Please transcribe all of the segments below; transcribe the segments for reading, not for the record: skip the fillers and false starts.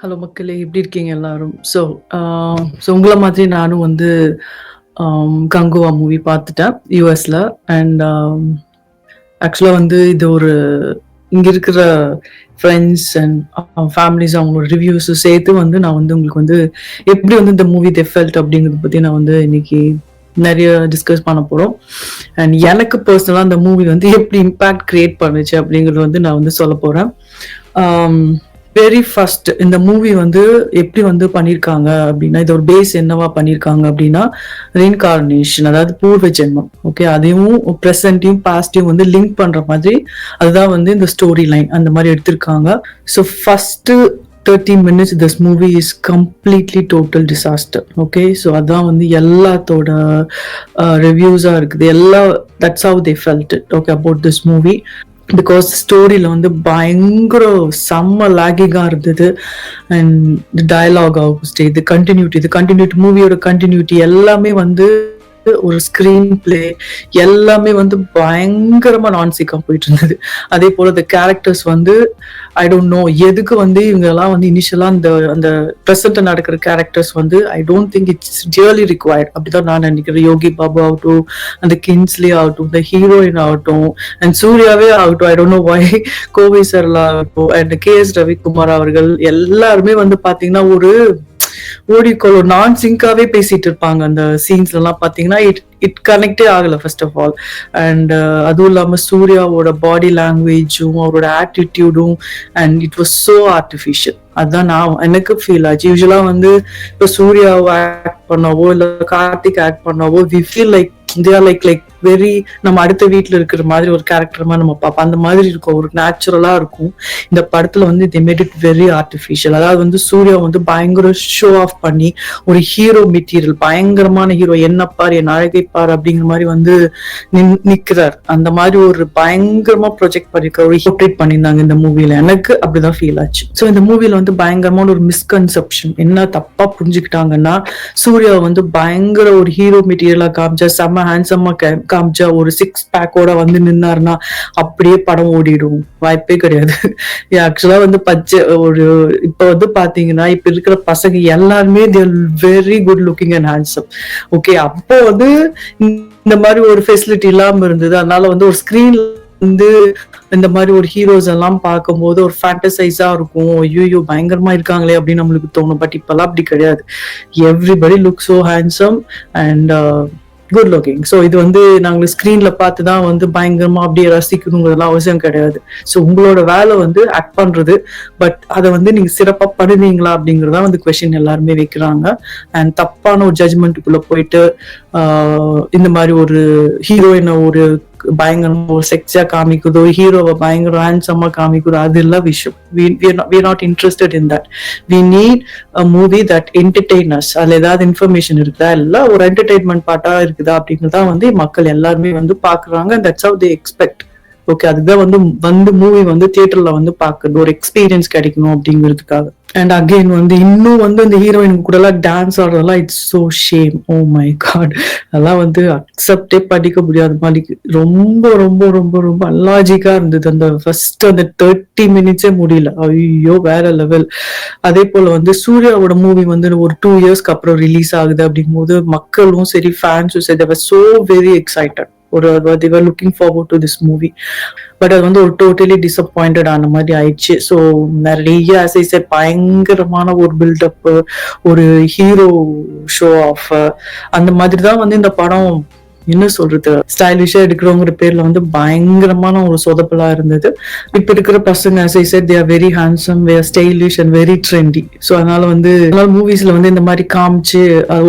Hello மக்களே, எப்படி இருக்கீங்க எல்லாரும்? ஸோ உங்கள மாதிரி நானும் வந்து கங்குவா மூவி பார்த்துட்டேன் யூஎஸ்ல. அண்ட் ஆக்சுவலாக வந்து இது ஒரு இங்கே இருக்கிற ஃப்ரெண்ட்ஸ் அண்ட் ஃபேமிலிஸ் அவங்களோட ரிவ்யூஸும் சேர்த்து வந்து நான் வந்து உங்களுக்கு வந்து எப்படி வந்து இந்த மூவி ஃபெல்ட் அப்படிங்கிறத பற்றி நான் வந்து இன்னைக்கு நிறைய டிஸ்கஸ் பண்ண போகிறோம். அண்ட் எனக்கு பர்சனலாக அந்த மூவி வந்து எப்படி இம்பேக்ட் கிரியேட் பண்ணுச்சு அப்படிங்கிறது வந்து நான் வந்து சொல்ல போகிறேன். வெரி ஃபர்ஸ்ட் இந்த மூவி வந்து எப்படி வந்து பண்ணியிருக்காங்க அப்படின்னா, இது ஒரு பேஸ் என்னவா பண்ணியிருக்காங்க அப்படின்னா ரீஇன்கார்னேஷன், அதாவது பூர்வ ஜென்மம். ஓகே, அதையும் ப்ரெசன்ட்டையும் பாஸ்டையும் வந்து லிங்க் பண்ற மாதிரி அதுதான் வந்து இந்த ஸ்டோரி லைன் அந்த மாதிரி எடுத்திருக்காங்க. So first 30 minutes this movie is completely total disaster. Okay, so அதான் வந்து எல்லாத்தோட ரிவ்யூஸா இருக்குது. that's how they felt it, okay, about this movie. Because ஸ்டோரியில வந்து பயங்கர செம்ம லாகிங்கா இருந்தது. அண்ட் டயலாக் ஆகட்டும், இது கண்டினியூட்டி மூவியோட கண்டினியூட்டி எல்லாமே வந்து ஒரு ஸ்கிரீன் பிளே எல்லாமே வந்து பயங்கரமா நான்சிக்கா போயிட்டு இருந்தது. அதே போல இந்த கேரக்டர்ஸ் வந்து ஐ டோன்ட் நோ எதுக்கு வந்து இவங்க எல்லாம் வந்து இனிஷியலா அந்த பிரசன்ட் நடக்கிற கேரக்டர்ஸ் வந்து I don't think it's really required அப்படிதான் நான் நினைக்கிறேன். யோகி பாபு ஆகட்டும், அந்த கின்ஸ்லி ஆகட்டும், இந்த ஹீரோயின் ஆகட்டும், அண்ட் சூர்யாவே ஆகட்டும், I don't know why, Kovai Sarala ஆகட்டும், அண்ட் KS ரவிக்குமார் அவர்கள் எல்லாருமே வந்து பாத்தீங்கன்னா ஒரு ஓடிக்கோள் ஒரு நான் சிங்காவே பேசிட்டு இருப்பாங்க. அந்த சீன்ஸ்ல எல்லாம் பாத்தீங்கன்னா இட் கனெக்டே ஆகல ஃபர்ஸ்ட் ஆஃப் ஆல். அண்ட் அதுவும் இல்லாம சூர்யாவோட பாடி லாங்குவேஜும் அவரோட ஆட்டிடியூடும் and it was so artificial. அதுதான் எனக்கு ஃபீல் ஆச்சு. யூஸ்வலா வந்து இப்போ சூர்யாவை ஆக்ட் பண்ணவோ இல்ல கார்த்திக் ஆக்ட் பண்ணவோ we feel like like very நம்ம அடுத்த வீட்டுல இருக்கிற மாதிரி ஒரு கேரக்டர் மாதிரி நம்ம பார்ப்போம். அந்த மாதிரி இருக்கும், ஒரு நேச்சுரலா இருக்கும். இந்த படத்துல வந்து they made it very artificial. அதாவது வந்து சூர்யா வந்து பயங்கர ஷோ ஆஃப் பண்ணி ஒரு ஹீரோ மெட்டீரியல், பயங்கரமான ஹீரோ, என்ன பார் என் அழகை பார் அப்படிங்கிற மாதிரி வந்து நிக்கிறார். அந்த மாதிரி ஒரு பயங்கரமா ப்ரொஜெக்ட் பண்ணிருக்க ஒரு போர்ட்ரேட் பண்ணியிருந்தாங்க இந்த மூவில. எனக்கு அப்படிதான் ஃபீல் ஆச்சு. ஸோ இந்த மூவில வந்து பயங்கரமான ஒரு மிஸ்கன்செப்ஷன் என்ன தப்பா புரிஞ்சுக்கிட்டாங்கன்னா, சூர்யா வந்து பயங்கர ஒரு ஹீரோ மெட்டீரியலா காமிச்சா, செம்ம ஹேண்ட்ஸமா காமிச்சா, ஒரு 6 பேக்கோட வந்து நின்னாருன்னா அப்படியே படம் ஓடிடும், வாய்ப்பே கிடையாது. ஆக்சுவலா வந்து ஒரு இப்ப வந்து பாத்தீங்கன்னா இப்ப இருக்கிற பசங்க எல்லாருமே very good looking and handsome. Okay, அப்போ வந்து இந்த மாதிரி ஒரு ஃபெசிலிட்டி இல்லாம இருந்தது. அதனால வந்து ஒரு ஸ்கிரீன்ல வந்து இந்த மாதிரி ஒரு ஹீரோஸ் எல்லாம் பார்க்கும்போது ஒரு ஃபேண்டசைஸா இருக்கும், ஐயோ பயங்கரமா இருக்காங்களே அப்படின்னு நம்மளுக்கு தோணும். பட் இப்பெல்லாம் அப்படி கிடையாது. Everybody look so handsome and good looking. So இது வந்து நாங்கள் ஸ்கிரீன்ல பார்த்துதான் வந்து பயங்கரமா அப்படியே ரசிக்கணுங்கிறதுலாம் அவசியம் கிடையாது. ஸோ உங்களோட வேலை வந்து ஆக்ட் பண்றது, பட் அதை வந்து நீங்க சிறப்பா பண்ணுவீங்களா அப்படிங்கறதா வந்து கொஸ்டின் எல்லாருமே வைக்கிறாங்க. அண்ட் தப்பான ஒரு ஜட்ஜ்மெண்ட்டுக்குள்ள போயிட்டு இந்த மாதிரி ஒரு ஹீரோயினை ஒரு பயங்கரமா ஒரு செக்ஸியா காமிக்குதோ, ஹீரோவை பயங்கர ஹேண்ட்ஸமா காமிக்குதோ, அது இல்ல விஷயம். we are not interested in that. we need a movie that entertain us. அதுல ஏதாவது இன்ஃபர்மேஷன் இருக்குதா, இல்ல ஒரு என்டர்டைன்மெண்ட் பார்ட்டா இருக்குதா அப்படிங்கறத வந்து மக்கள் எல்லாருமே வந்து பாக்குறாங்க. that's how they expect. Okay, அதுதான் வந்து மூவி வந்து தியேட்டர்ல வந்து பாக்குறது, ஒரு எக்ஸ்பீரியன்ஸ் கிடைக்கணும் அப்படிங்கிறதுக்காக. அண்ட் அகெயின் வந்து இன்னும் வந்து அந்த ஹீரோயின் கூட எல்லாம் டான்ஸ் ஆடுறதெல்லாம் it's so shame. Oh my god, அதெல்லாம் வந்து அக்செப்டே பண்ணிக்க முடியாத மாதிரி ரொம்ப ரொம்ப ரொம்ப ரொம்ப அல்லாஜிக்கா இருந்தது. அந்த ஃபர்ஸ்ட் அந்த 30 minutes முடியல, ஐயோ வேற லெவல். அதே போல வந்து சூர்யாவோட மூவி வந்து ஒரு 2 yearsக்கு அப்புறம் ரிலீஸ் ஆகுது அப்படிங்கும் போது மக்களும் சரி ஃபேன்ஸும் சரி they were so very excited. they were looking forward to this movie. But அது வந்து ஒரு டோட்டலி டிசப்பாயிண்டட் ஆன மாதிரி ஆயிடுச்சு. ஸோ நிறைய பயங்கரமான ஒரு பில்டப், ஒரு ஹீரோ ஷோ ஆஃப், அந்த மாதிரி தான் வந்து இந்த படம் என்ன சொல்றது ஸ்டைலிஷா எடுக்கிறோங்கிற பேர்ல வந்து பயங்கரமான ஒரு சொதப்பலா இருந்தது. இப்ப இருக்கிற பசங்க as I said they are very handsome, they are stylish and very trendy. So அதனால வந்து மூவிஸ்ல வந்து இந்த மாதிரி காமிச்சு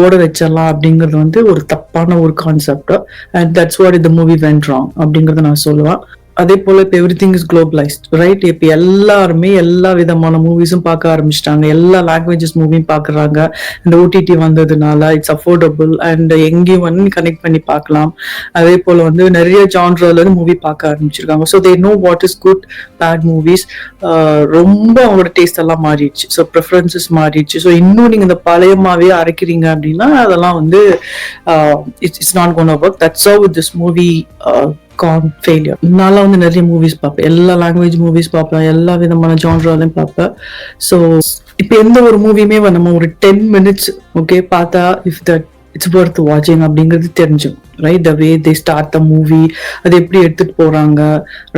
ஓட வச்சிடலாம் அப்படிங்கறது வந்து ஒரு தப்பான ஒரு கான்செப்ட். அண்ட் தட்ஸ் வாட் இந்த மூவி வென்ட் ராங் அப்படிங்கறத நான் சொல்லுவேன். அதே போல இப்ப எவ்ரிதிங் இஸ் குளோபலைஸ்ட், ரைட்? இப்ப எல்லாருமே எல்லா விதமான மூவிஸும் பார்க்க ஆரம்பிச்சிட்டாங்க, எல்லா லாங்குவேஜஸ் மூவியும் பாக்குறாங்க. இந்த OTT வந்ததுனால இட்ஸ் அஃபோர்டபுள் அண்ட் எங்கேயும் வந்து கனெக்ட் பண்ணி பார்க்கலாம். அதே போல வந்து நிறைய ஜான்ரால இருந்து மூவி பார்க்க ஆரம்பிச்சிருக்காங்க. So they know what is good bad movies. ரொம்ப அவங்களோட டேஸ்ட் எல்லாம் மாறிடுச்சு, ஸோ ப்ரிஃபரன்சஸ் மாறிடுச்சு. ஸோ இன்னும் நீங்க இந்த பழையமாவே அரைக்கிறீங்க அப்படின்னா அதெல்லாம் வந்து it's not gonna work. That's how this movie gone failure. நான்லாம் வந்து நிறைய மூவிஸ் பார்ப்பேன், எல்லா லாங்குவேஜ் மூவிஸ் பார்ப்பேன், எல்லா விதமான ஜான்ராலையும் பார்ப்பேன். ஸோ இப்போ எந்த ஒரு மூவியுமே நம்ம ஒரு 10 minutes ஓகே பார்த்தா இஃப் தட் இட்ஸ் ஒர்த் வாட்சிங் அப்படிங்கிறது தெரிஞ்சும், right? The way they start the movie, அது எப்படி எடுத்துட்டு போறாங்க,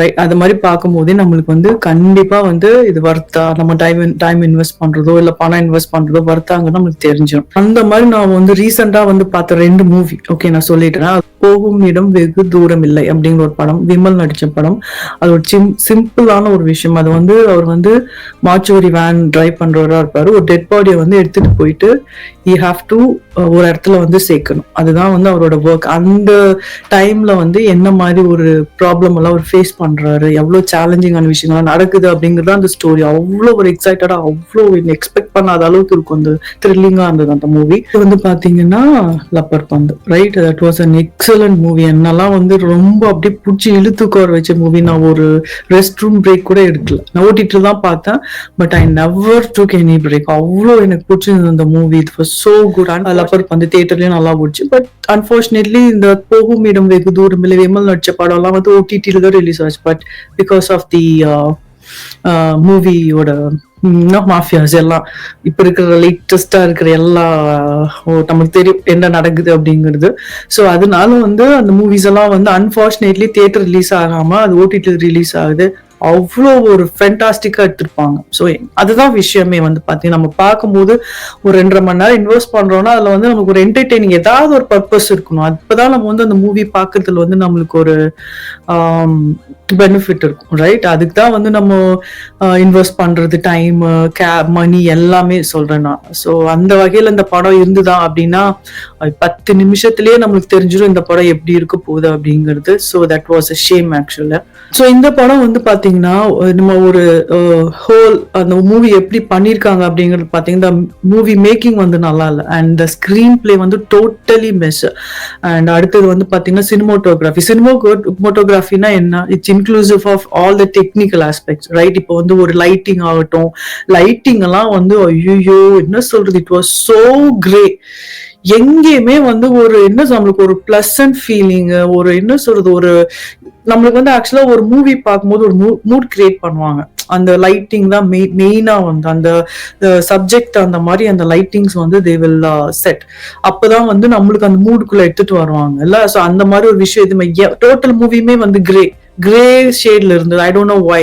ரைட்? அது மாதிரி பார்க்கும்போதே நம்மளுக்கு வந்து கண்டிப்பா வந்து இது வர்த்தா, நம்ம டைம் இன்வெஸ்ட் பண்றதோ இல்ல பணம் இன்வெஸ்ட் பண்றதோ வர்த்தாங்கன்னு நம்மளுக்கு தெரிஞ்சிடும். அந்த மாதிரி நான் வந்து ரீசெண்டா வந்து பார்த்த 2 மூவி ஓகே நான் சொல்லிடுறேன். போகும் இடம் வெகு தூரம் இல்லை அப்படிங்கிற ஒரு படம், விமல் நடிச்ச படம். அது ஒரு சிம்பிளான ஒரு விஷயம். அது வந்து அவர் வந்து மாச்சுவரி வேன் டிரைவ் பண்றவரா இருப்பாரு. ஒரு டெட் பாடியை வந்து எடுத்துட்டு போயிட்டு யூ ஹாவ் டு ஒரு இடத்துல வந்து சேர்க்கணும். அதுதான் வந்து அவரோட ஒர்க். அந்த டைம்ல வந்து என்ன மாதிரி ஒரு ப்ராப்ளம் எல்லாம் அவர் ஃபேஸ் பண்றாரு, எவ்வளவு சேலஞ்சிங்கான விஷயங்கள்லாம் நடக்குது அப்படிங்கிறது அந்த ஸ்டோரி. அவ்வளோ ஒரு எக்ஸைட்டடா, அவ்வளோ எக்ஸ்பெக்ட் பண்ணாத அளவுக்கு இருக்கும். அந்த த்ரில்லிங்கா இருந்தது அந்த மூவி. வந்து பாத்தீங்கன்னா லப்பர் பந்து, right? That was an excellent movie. என்னெல்லாம் வந்து ரொம்ப அப்படியே பிடிச்சி இழுத்துக்கோர வச்ச மூவி. நான் ஒரு ரெஸ்ட் ரூம் பிரேக் கூட எடுக்கல. நான் ஓட்டிட்டு தான் பார்த்தேன், but I never took any break. அவ்வளோ எனக்கு பிடிச்சிருந்தது அந்த movie. It was so good. And rubber பந்து தியேட்டர்லயும் நல்லா போச்சு. பட் அன்பார்ச்சுனேட்லி இந்த போகும் இடம் வெகு தூரம் இல்லை விமல் நடிச்ச படம் எல்லாம் வந்து ஓடிடில தான் ரிலீஸ் ஆச்சு. பட் பிகாஸ் ஆஃப் தி மூவியோட மாஃபியாஸ் எல்லாம் இப்ப இருக்கிற லேட்டஸ்டா இருக்கிற எல்லா நமக்கு தெரியும் என்ன நடக்குது அப்படிங்கிறது. ஸோ அதனால வந்து அந்த மூவிஸ் எல்லாம் வந்து அன்பார்ச்சுனேட்லி தியேட்டர் ரிலீஸ் ஆகாம அது ஓடிடி ரிலீஸ் ஆகுது. அவ்வளோ ஒரு ஃபென்டாஸ்டிக்கா எடுத்திருப்பாங்க. ஸோ அதுதான் விஷயமே வந்து பாத்தீங்கன்னா, நம்ம பார்க்கும்போது ஒரு 2.5 மணி நேரம் இன்வெஸ்ட் பண்றோம்னா அதுல வந்து நமக்கு ஒரு என்டர்டெய்னிங் ஏதாவது ஒரு பர்பஸ் இருக்கணும். அப்பதான் நம்ம வந்து அந்த மூவி பார்க்கறதுல வந்து நம்மளுக்கு ஒரு பெனிஃபிட் இருக்கும், ரைட்? அதுக்கு தான் வந்து நம்ம இன்வெஸ்ட் பண்றது, டைம், மணி எல்லாமே சொல்றேன் நான். ஸோ அந்த வகையில இந்த படம் இருந்துதான் அப்படின்னா 10 நிமிஷத்துலயே நம்மளுக்கு தெரிஞ்சிடும் இந்த படம் எப்படி இருக்க போகுது அப்படிங்கிறது. So that was a shame ஆக்சுவலா. ஸோ இந்த படம் வந்து பாத்தீங்கன்னா நம்ம ஒரு ஹோல் அந்த மூவி எப்படி பண்ணிருக்காங்க அப்படிங்கிறது பாத்தீங்கன்னா மூவி மேக்கிங் வந்து நல்லா இல்லை. அண்ட் த ஸ்கிரீன் பிளே வந்து டோட்டலி மிஸ். அண்ட் அடுத்தது வந்து பாத்தீங்கன்னா சினிமோட்டோகிராஃபினா என்ன? It's inclusive of all the technical aspects, right? இப்போ வந்து ஒரு லைட்டிங் ஆகட்டும், லைட்டிங் எல்லாம் வந்து ஐயோ என்ன சொல்றது, இட் வாஸ் சோ கிரே. எங்கேயுமே வந்து ஒரு என்ன நம்மளுக்கு ஒரு பிளசன்ட் ஃபீலிங், ஒரு என்ன சொல்றது, ஒரு நம்மளுக்கு வந்து ஆக்சுவலா ஒரு மூவி பார்க்கும்போது ஒரு மூட் கிரியேட் பண்ணுவாங்க. அந்த லைட்டிங் தான் மெயினா வந்து அந்த சப்ஜெக்ட் அந்த மாதிரி அந்த லைட்டிங்ஸ் வந்து தே வில் செட். அப்பதான் வந்து நம்மளுக்கு அந்த மூடுக்குள்ள எடுத்துட்டு வருவாங்க இல்ல. ஸோ அந்த மாதிரி ஒரு விஷயம் எதுவுமே டோட்டல் மூவியுமே வந்து கிரே ஷேட்ல இருந்தது. I don't know why.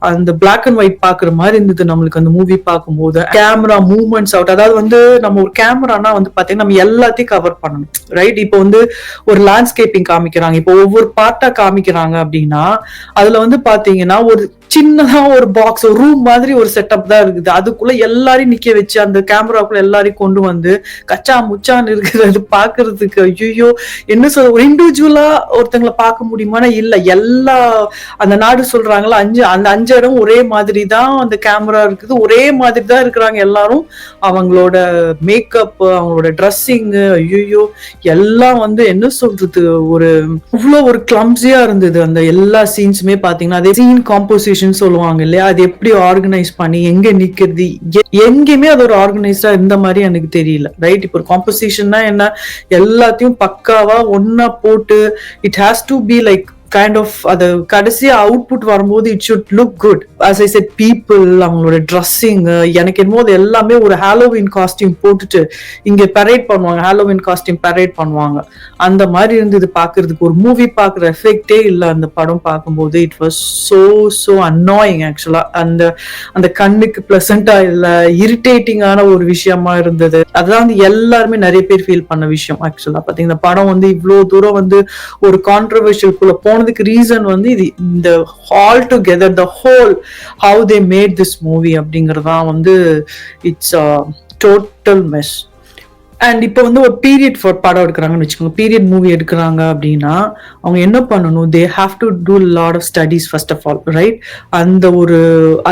அந்த பிளாக் அண்ட் ஒயிட் பாக்குற மாதிரி இருந்தது நம்மளுக்கு அந்த மூவி பார்க்கும்போது. கேமரா மூவ்மெண்ட்ஸ் அவுட், அதாவது வந்து நம்ம ஒரு கேமரானா வந்து பாத்தீங்கன்னா நம்ம எல்லாத்தையும் கவர் பண்ணணும், ரைட்? இப்போ வந்து ஒரு லேண்ட்ஸ்கேப்பிங் காமிக்கிறாங்க, இப்போ ஒவ்வொரு பார்ட்டா காமிக்கிறாங்க அப்படின்னா அதுல வந்து பாத்தீங்கன்னா ஒரு சின்னதா ஒரு பாக்ஸ், ஒரு ரூம் மாதிரி ஒரு செட்டப் தான் இருக்குது. அதுக்குள்ள எல்லாரையும் நிக்க வச்சு அந்த கேமராக்குள்ள எல்லாரையும் கொண்டு வந்து கச்சா முச்சான்னு இருக்கிறது பாக்குறதுக்கு ஐயோ என்ன சொல்ற, ஒரு இண்டிவிஜுவலா ஒருத்தங்களை பார்க்க முடியுமானா இல்ல. எல்லா அந்த நாடு சொல்றாங்களா அந்த 5 இடம் ஒரே மாதிரி தான் அந்த கேமரா இருக்குது, ஒரே மாதிரி தான் இருக்கிறாங்க எல்லாரும். அவங்களோட மேக்கப், அவங்களோட ட்ரெஸ்ஸிங், ஐயோ எல்லாம் வந்து என்ன சொல்றது, ஒரு இவ்வளவு ஒரு கிளம்ஸியா இருந்தது. அந்த எல்லா சீன்ஸுமே பாத்தீங்கன்னா அதே சீன் காம்போசிஷன் சொல்லுவாங்க இல்லையா, அது எப்படி ஆர்கனைஸ் பண்ணி எங்க நிக்கிறது, எங்கேயுமே அது ஒரு ஆர்கனைஸ்டா இருந்த மாதிரி எனக்கு தெரியல, ரைட்? இப்போ ஒரு காம்போசிஷன்னா என்ன, எல்லாத்தையும் பக்காவா ஒன்னா போட்டு it has to be like kind of அது கடைசியா அவுட்புட் வரும்போது it should look good. as I said, people, அவங்களோட ட்ரெஸ்ஸிங், எனக்கு என்னமோ அது எல்லாமே ஒரு ஹாலோவின் காஸ்டியூம் போட்டுட்டு இங்க பரேட் பண்ணுவாங்க, ஹாலோவின் காஸ்டியூம் பரேட் பண்ணுவாங்க, அந்த மாதிரி இருந்தது பாக்குறதுக்கு. ஒரு மூவி பாக்குற எஃபெக்டே இல்ல அந்த படம் பார்க்கும்போது. இட் வாஸ் சோ அன்னாயிங் ஆக்சுவலா. அந்த கண்ணுக்கு பிளசண்டா இல்ல, இரிட்டேட்டிங்கான ஒரு விஷயமா இருந்தது. அதான் வந்து எல்லாருமே நிறைய பேர் ஃபீல் பண்ண விஷயம் ஆக்சுவலா. பாத்தீங்கன்னா இந்த படம் வந்து இவ்வளவு தூரம் வந்து ஒரு கான்ட்ரவர்ஷியல் குள்ள போனதுக்கு ரீசன் வந்து இது, இந்த all together the whole how they made this movie அப்படிங்கறதான் வந்து இட்ஸ் டோட்டல் மெஸ். அண்ட் இப்போ வந்து ஒரு பீரியட் ஃபார் படம் எடுக்கிறாங்கன்னு வச்சுக்கோங்க, பீரியட் மூவி எடுக்கிறாங்க அப்படின்னா அவங்க என்ன பண்ணணும், they have to do lot of studies first of all, right? அந்த ஒரு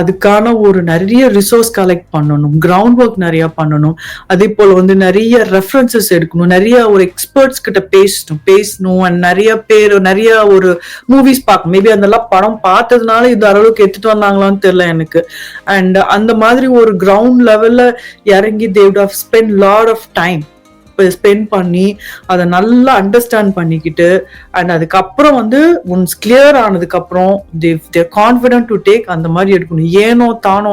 அதுக்கான ஒரு நிறைய ரிசோர்ஸ் கலெக்ட் பண்ணணும், கிரவுண்ட் ஒர்க் நிறைய பண்ணணும். அதே போல வந்து நிறைய ரெஃபரன்சஸ் எடுக்கணும், நிறைய ஒரு எக்ஸ்பர்ட்ஸ் கிட்ட பேசணும் அண்ட் நிறைய பேர் நிறைய ஒரு மூவிஸ் பார்க்கணும். மேபி அதெல்லாம் படம் பார்த்ததுனால இது அளவுக்கு எடுத்துட்டு வந்தாங்களான்னு தெரியல எனக்கு. அண்ட் அந்த மாதிரி ஒரு கிரவுண்ட் லெவல்ல இறங்கி they would have spend lot of time spend பண்ணி அதை நல்லா அண்டர்ஸ்டாண்ட் பண்ணிக்கிட்டு அண்ட் அதுக்கப்புறம் வந்து ஒன்ஸ் கிளியர் ஆனதுக்கு அப்புறம் தேர் கான்ஃபிடென்ட் டு டேக் அந்த மாதிரி எடுக்கணும். ஏனோ தானோ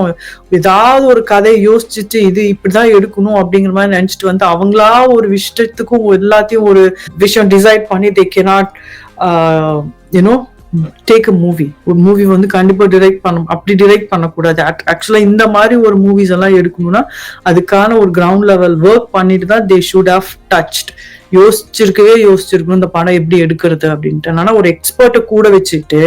ஏதாவது ஒரு கதையை யோசிச்சுட்டு இது இப்படிதான் எடுக்கணும் அப்படிங்கிற மாதிரி நினைச்சிட்டு வந்து அவங்களா ஒரு விஷயத்துக்கும் எல்லாத்தையும் ஒரு விஷயம் டிசைட் பண்ணி they cannot you know take a movie. ஒரு மூவி வந்து கண்டிப்பா அப்படி டிரெக்ட் பண்ணக்கூடாது. ஆக்சுவலா இந்த மாதிரி ஒரு மூவிஸ் எல்லாம் எடுக்கணும்னா அதுக்கான ஒரு கிரவுண்ட் லெவல் ஒர்க் பண்ணிட்டு தான் தே ஷுட் ஹவ் டச்ட். யோசிச்சிருக்கணும் இந்த படம் எப்படி எடுக்கிறது அப்படின்ட்டு. ஆனா ஒரு எக்ஸ்பர்ட்டை கூட வச்சுட்டு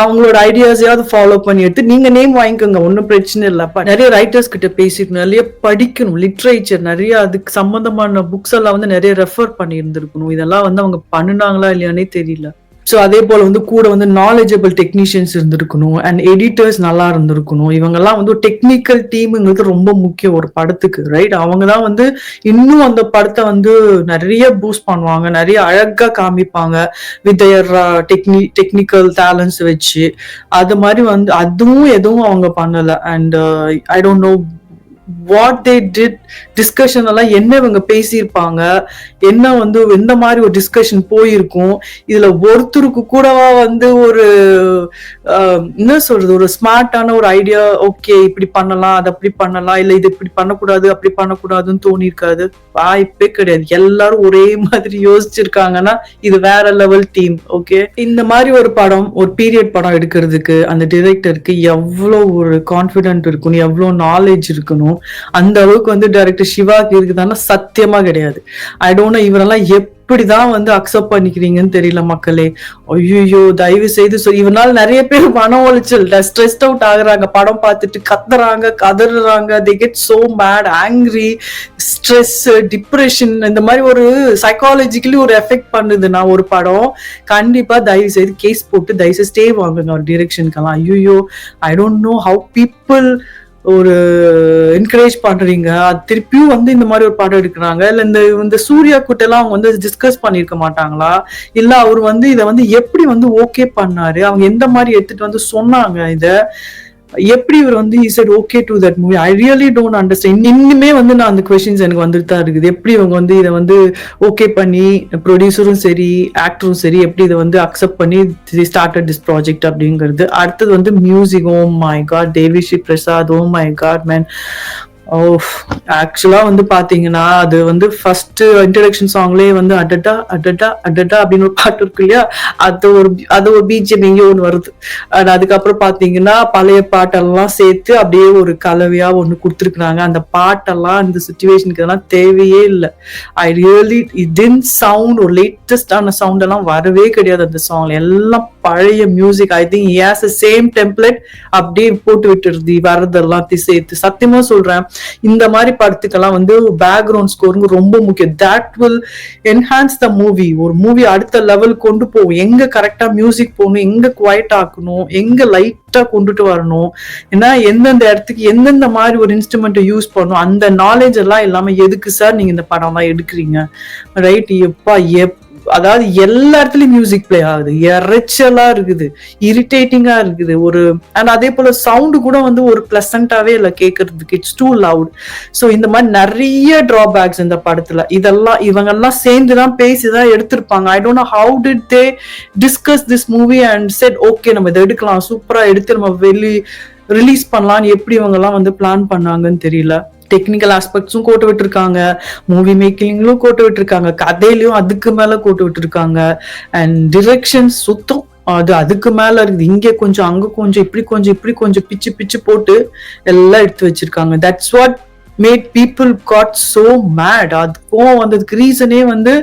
அவங்களோட ஐடியாஸையாவது ஃபாலோ பண்ணி எடுத்து நீங்க நேம் வாங்கிக்கோங்க, ஒன்னும் பிரச்சனை இல்லை. நிறைய ரைட்டர்ஸ் கிட்ட பேசிட்டு நிறைய படிக்கணும், லிட்ரேச்சர் நிறைய அதுக்கு சம்பந்தமான புக்ஸ் எல்லாம் வந்து நிறைய ரெஃபர் பண்ணி இருந்திருக்கணும். இதெல்லாம் வந்து அவங்க பண்ணுனாங்களா இல்லையானே தெரியல. ஸோ அதே போல வந்து கூட வந்து நாலேஜபிள் டெக்னீஷியன்ஸ் இருந்திருக்கணும் அண்ட் எடிட்டர்ஸ் நல்லா இருந்திருக்கணும். இவங்கெல்லாம் வந்து டெக்னிக்கல் டீமுங்கிறது ரொம்ப முக்கியம் ஒரு படத்துக்கு, ரைட்? அவங்க தான் வந்து இன்னும் அந்த படத்தை வந்து நிறைய பூஸ்ட் பண்ணுவாங்க, நிறைய அழகா காமிப்பாங்க வித் தயர் டெக்னிக்கல் டேலண்ட்ஸ் வச்சு. அது மாதிரி வந்து அதுவும் எதுவும் அவங்க பண்ணல. And I don't know what they did. Discussion எல்லாம் என்ன இவங்க பேசியிருப்பாங்க, என்ன வந்து எந்த மாதிரி ஒரு டிஸ்கஷன் போயிருக்கும். இதுல ஒருத்தருக்கு கூடவா வந்து ஒரு என்ன சொல்றது, ஒரு ஸ்மார்ட்டான ஒரு ஐடியா, ஓகே இப்படி பண்ணலாம் அதை அப்படி பண்ணலாம், இல்ல இது இப்படி பண்ணக்கூடாது அப்படி பண்ணக்கூடாதுன்னு தோணிருக்காது. வாய்ப்பே கிடையாது. எல்லாரும் ஒரே மாதிரி யோசிச்சிருக்காங்கன்னா இது வேற லெவல் டீம். ஓகே, இந்த மாதிரி ஒரு படம், ஒரு பீரியட் படம் எடுக்கிறதுக்கு அந்த டிரெக்டருக்கு எவ்வளவு ஒரு கான்பிடென்ட் இருக்கணும், எவ்வளவு நாலேஜ் இருக்கணும். அந்த அளவுக்கு வந்து டைரக்டர் சிவாக்கு இருக்குதான்னா சத்தியமா கிடையாது. ஐ டோன்ட் நோ இவரெல்லாம் எப்படிதான் வந்து அக்செப்ட் பண்ணிக்கிறீங்கன்னு தெரியல மக்களே. ஐயோ தயவு செய்து இவனால நிறைய பேர் மன உளைச்சல், ஸ்ட்ரெஸ்ட் அவுட் ஆகுறாங்க, படம் பார்த்துட்டு கத்துறாங்க, கதறாங்க, they get so mad, angry, stress, depression, இந்த மாதிரி ஒரு சைக்காலஜிக்கலி ஒரு எஃபெக்ட் பண்ணுதுன்னா ஒரு படம் கண்டிப்பா தயவு செய்து கேஸ் போட்டு தயவு செய்து ஸ்டே வாங்குங்க ஒரு டிரெக்ஷனுக்கெல்லாம். ஐயோ ஐ டோன்ட் நோ ஹவு பீப்புள் ஒரு என்கரேஜ் பண்றீங்க. அது திருப்பியும் வந்து இந்த மாதிரி ஒரு படம் எடுக்கிறாங்க. இல்ல இந்த சூர்யா கூட்டெல்லாம் அவங்க வந்து டிஸ்கஸ் பண்ணிருக்க மாட்டாங்களா? இல்ல அவர் வந்து இதை வந்து எப்படி வந்து ஓகே பண்ணாரு, அவங்க எந்த மாதிரி எடுத்துட்டு வந்து சொன்னாங்க, இத எப்படி இவர் வந்து he said okay to that movie? I really don't understand. இன்னுமே வந்து நான் அந்த கொஸ்டின்ஸ் எனக்கு வந்துட்டு தான் இருக்குது. எப்படி இவங்க வந்து இதை வந்து ஓகே பண்ணி ப்ரொடியூசரும் சரி ஆக்டரும் சரி எப்படி இதை வந்து அக்செப்ட் பண்ணி ஸ்டார்டட் திஸ் ப்ராஜெக்ட் அப்படிங்கிறது. அடுத்தது வந்து music, O my God, Devi Sri Prasad, O my God man. ஆக்சுவலா வந்து பாத்தீங்கன்னா அது வந்து ஃபர்ஸ்ட் இன்ட்ரடக்ஷன் சாங்லயே வந்து அடடா அடடா அடடா அப்படின்னு ஒரு பாட்டு இருக்கு இல்லையா, அது ஒரு பிஜிஎம் எங்கேயோ ஒண்ணு வருது. அதுக்கப்புறம் பாத்தீங்கன்னா பழைய பாட்டெல்லாம் சேர்த்து அப்படியே ஒரு கலவையா ஒண்ணு கொடுத்துருக்குறாங்க. அந்த பாட்டெல்லாம் இந்த சுச்சுவேஷனுக்கு எல்லாம் தேவையே இல்லை. I really it didn't sound ஒரு லேட்டஸ்டான சவுண்ட் எல்லாம் வரவே கிடையாது அந்த சாங்ல. எல்லாம் பழைய music. I think he has the same template அப்படியே போட்டு விட்டுருது வரதெல்லாம் சேர்த்து. சத்தியமா சொல்றேன், இந்த மாதிரி படத்துக்கெல்லாம் வந்து பேக்ரவுண்ட் ஸ்கோரிங் ரொம்ப முக்கியம். That will enhance the movie. ஒரு மூவி அடுத்த லெவல் கொண்டு போகும். எங்க கரெக்டா மியூசிக் போகணும், எங்க குவைட் ஆக்கணும், எங்க லைட்டா கொண்டுட்டு வரணும், ஏன்னா எந்தெந்த இடத்துக்கு எந்தெந்த மாதிரி ஒரு இன்ஸ்ட்ருமெண்ட் யூஸ் பண்ணணும், அந்த நாலேஜ் எல்லாம் இல்லாம எதுக்கு சார் நீங்க இந்த படம் எல்லாம் எடுக்கிறீங்க, ரைட்? அதாவது எல்லா இடத்துலயும் மியூசிக் பிளே ஆகுது, இறைச்சலா இருக்குது, இரிட்டேட்டிங்கா இருக்குது. அண்ட் அதே போல சவுண்டு கூட வந்து ஒரு பிளசண்டாவே இல்லை கேட்கறதுக்கு, இட்ஸ் டூ லவுட். ஸோ இந்த மாதிரி நிறைய டிராபேக்ஸ் இந்த படத்துல. இதெல்லாம் இவங்கெல்லாம் சேர்ந்துதான் பேசிதான் எடுத்திருப்பாங்க. ஐ don't know how did they discuss this movie and set okay நம்ம இதை எடுக்கலாம், சூப்பரா எடுத்து நம்ம ரிலீஸ் பண்ணலாம்னு எப்படி இவங்க எல்லாம் வந்து பிளான் பண்ணாங்கன்னு தெரியல. டெக்னிக்கல் ஆஸ்பெக்ட்ஸும் கோட்டு விட்டுருக்காங்க, மூவி மேக்கிங்லும் கோட்டு விட்டுருக்காங்க, கதையிலயும் அதுக்கு மேல கோட்டு விட்டுருக்காங்க, அண்ட் டிரெக்ஷன் சுத்தம் அதுக்கு மேல இருக்குது. இங்க கொஞ்சம் அங்க கொஞ்சம் இப்படி கொஞ்சம் பிச்சு பிச்சு போட்டு எல்லாம் எடுத்து வச்சிருக்காங்க. That's what made people got so mad. அதுக்கும் வந்ததுக்கு ரீசனே வந்து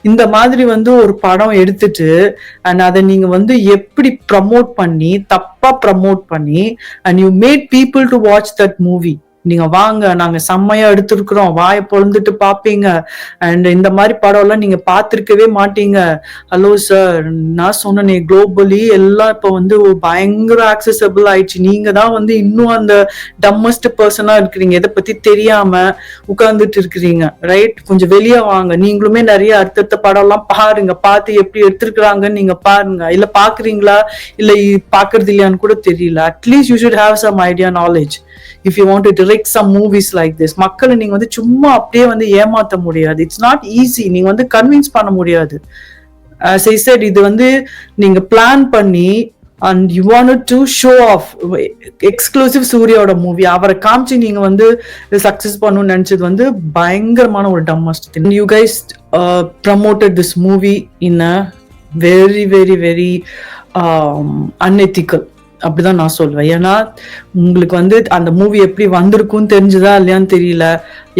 இந்த மாதிரி வந்து ஒரு படம் எடுத்துட்டு அண்ட் அதை நீங்க வந்து எப்படி ப்ரமோட் பண்ணி தப்பா ப்ரமோட் பண்ணி and you made people to watch that movie. நீங்க வாங்க, நாங்க செம்மையா எடுத்திருக்கிறோம், வாயை பொழுந்துட்டு பாப்பீங்க, அண்ட் இந்த மாதிரி படம் எல்லாம் நீங்க பாத்திருக்கவே மாட்டீங்க. ஹலோ சார், நான் சொன்னேனே குளோபலி எல்லாம் இப்ப வந்து பயங்கர ஆக்சசபிள் ஆயிடுச்சு. நீங்க தான் வந்து இன்னும் அந்த டம்மஸ்ட் பர்சனா இருக்கிறீங்க, இதை பத்தி தெரியாம உட்கார்ந்துட்டு இருக்கிறீங்க, ரைட்? கொஞ்சம் வெளியே வாங்க, நீங்களுமே நிறைய அடுத்தடுத்த படம் எல்லாம் பாருங்க, பார்த்து எப்படி எடுத்திருக்கிறாங்கன்னு நீங்க பாருங்க. இல்ல பாக்குறீங்களா இல்ல பாக்குறது இல்லையான்னு கூட தெரியல. At least you should have some idea, knowledge. If you want to direct direct some movies like this. மக்களை நீங்க வந்து சும்மா அப்படியே வந்து ஏமாத்த முடியாது. It's not easy. நீங்க வந்து கன்வின்ஸ் பண்ண முடியாது. as I said, இது வந்து நீங்க பிளான் பண்ணி and you wanted to show off exclusive சூர்யாவோட மூவி அவரை காமிச்சு நீங்க வந்து சக்சஸ் பண்ணணும்னு நினைச்சது வந்து பயங்கரமான ஒரு டம்மஸ்ட் thing. You guys promoted this movie in a very very very unethical, அப்படிதான் நான் சொல்வேன். ஏன்னா உங்களுக்கு வந்து அந்த மூவி எப்படி வந்திருக்கும் தெரிஞ்சுதா இல்லையான்னு தெரியல.